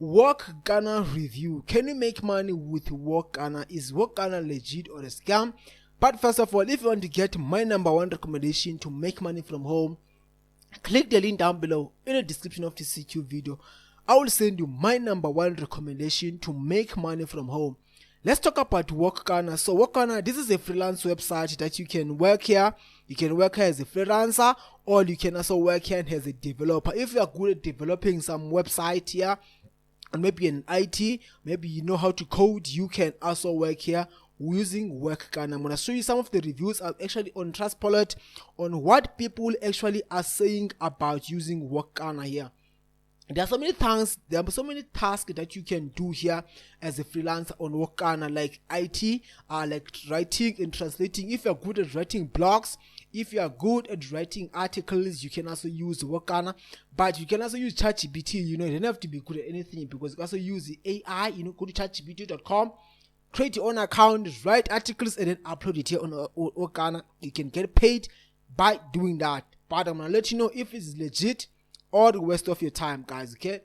Workana review. Can you make money with Workana? Is Workana legit or a scam? But first of all, if you want to get my #1 recommendation to make money from home, click the link down below in the description of this YouTube video. I will send you my #1 recommendation to make money from home. Let's talk about Workana. So Workana, this is a freelance website that you can work here. You can work here as a freelancer, or you can also work here as a developer. If you are good at developing some website here, and maybe in IT, maybe you know how to code, you can also work here using Workana. I'm going to show you some of the reviews actually on Trustpilot on what people actually are saying about using Workana here. There are so many things, there are so many tasks that you can do here as a freelancer on Workana, like IT, like writing and translating. If you're good at writing blogs, if you are good at writing articles, you can also use Workana. But you can also use ChatGPT. You don't have to be good at anything, because you can also use the AI. Go to chatgpt.com, create your own account, write articles, and then upload it here on Workana. You can get paid by doing that. But I'm gonna let you know if it's legit or the waste of your time, guys. Okay,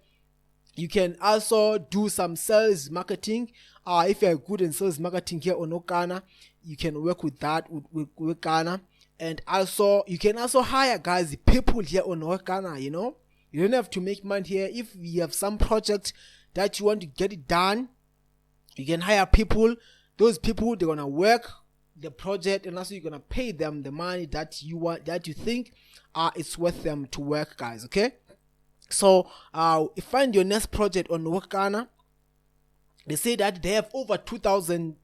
you can also do some sales marketing. If you're good in sales marketing here on Workana, you can work with that with Workana. And also you can also hire people here on Workana. You don't have to make money here. If you have some project that you want to get it done, you can hire people. Those people, they're gonna work the project, and also you're gonna pay them the money that you think it's worth them to work, guys. Okay, so find your next project on Workana. They say that they have over 2,000.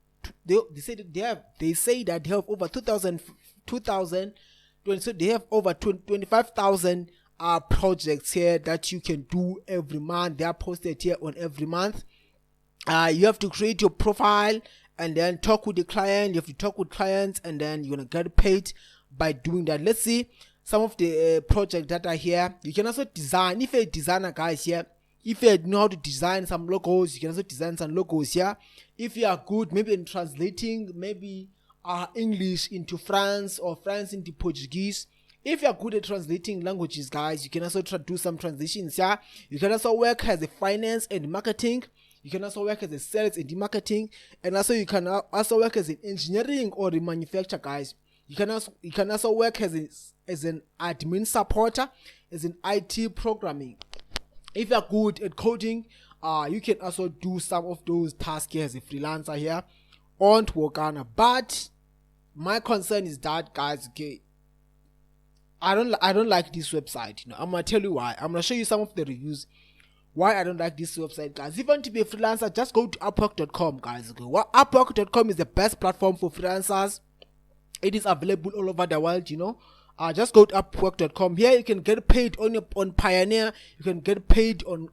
They say that they have over 2,000. So they have over 25,000 projects here that you can do every month. They are posted here on every month. You have to create your profile and then talk with the client. You have to talk with clients, and then you're gonna get paid by doing that. Let's see some of the projects that are here. You can also design. If you're a designer, guys, here, if you know how to design some logos, you can also design some logos here. If you are good maybe in translating, maybe English into France or France into Portuguese. If you are good at translating languages, guys, you can also do some transitions here. You can also work as a finance and marketing. You can also work as a sales and marketing, and also you can also work as an engineering or a manufacturer, guys. You can also work as an admin supporter, as an IT programming. If you are good at coding, you can also do some of those tasks here as a freelancer here on Workana. But my concern is that, guys, okay, I don't like this website. I'm gonna tell you why. I'm gonna show you some of the reviews why I don't like this website, guys. If you want to be a freelancer, just go to Upwork.com, guys. Okay, Upwork.com is the best platform for freelancers. It is available all over the world. Just go to Upwork.com. Here you can get paid on Pioneer. You can get paid on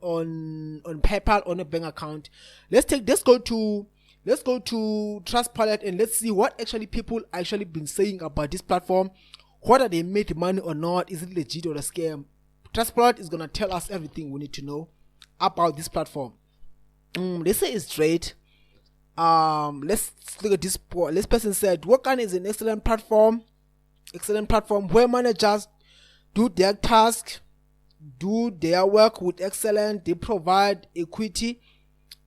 PayPal, on a bank account. Let's go to Trustpilot, and let's see what actually people actually been saying about this platform. Whether they made money or not, is it legit or a scam? Trustpilot is gonna tell us everything we need to know about this platform. They say it's straight. Let's look at this. This person said Workana is an excellent platform where managers do their task, do their work with excellence. They provide equity,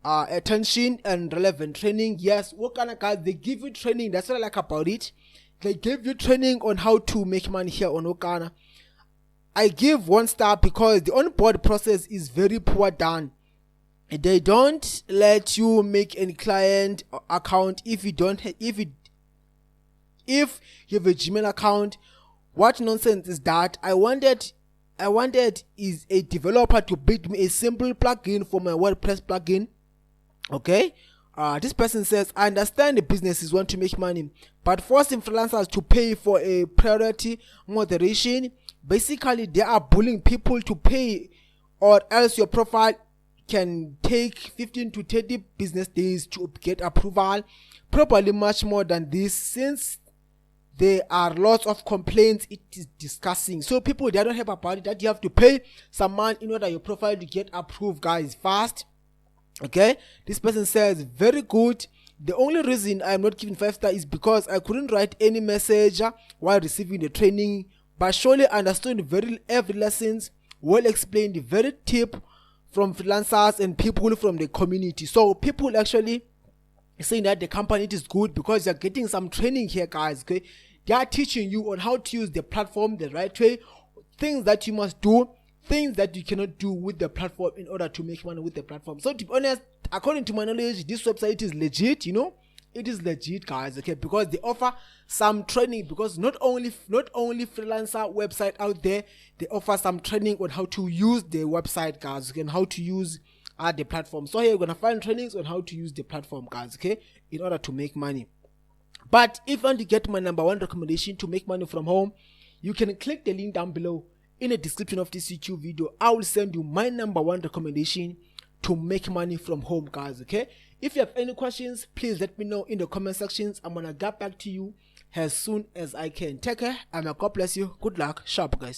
attention, and relevant training. Yes, Workana, guys, they give you training. That's what I like about it. They give you training on how to make money here on Workana. I give 1 star because the onboard process is very poor done. They don't let you make any client account if you have a Gmail account. What nonsense is that? I wanted is a developer to build me a simple plugin for my WordPress plugin. Okay. This person says, I understand the businesses want to make money, but forcing freelancers to pay for a priority moderation, basically they are bullying people to pay, or else your profile can take 15 to 30 business days to get approval. Probably much more than this, since there are lots of complaints. It is disgusting. So people, they don't have about it that you have to pay some money in order your profile to get approved, guys, fast. Okay, this person says very good. The only reason I'm not giving 5 stars is because I couldn't write any message while receiving the training, but surely understood every lessons, well explained, very tip from freelancers and people from the community. So people actually saying that the company is good because you're getting some training here, guys. Okay, they are teaching you on how to use the platform the right way, things that you must do, things that you cannot do with the platform in order to make money with the platform. So to be honest, according to my knowledge, this website is legit. It is legit, guys. Okay, because they offer some training, because not only freelancer website out there, they offer some training on how to use the website, guys. Okay, and how to use the platform. So here you're gonna find trainings on how to use the platform, guys, okay, in order to make money. But if you want to get my number one recommendation to make money from home, you can click the link down below in the description of this YouTube video. I will send you my number one recommendation to make money from home, guys. Okay, if you have any questions, please let me know in the comment sections. I'm gonna get back to you as soon as I can. Take care, and God bless you. Good luck. Sharp, guys.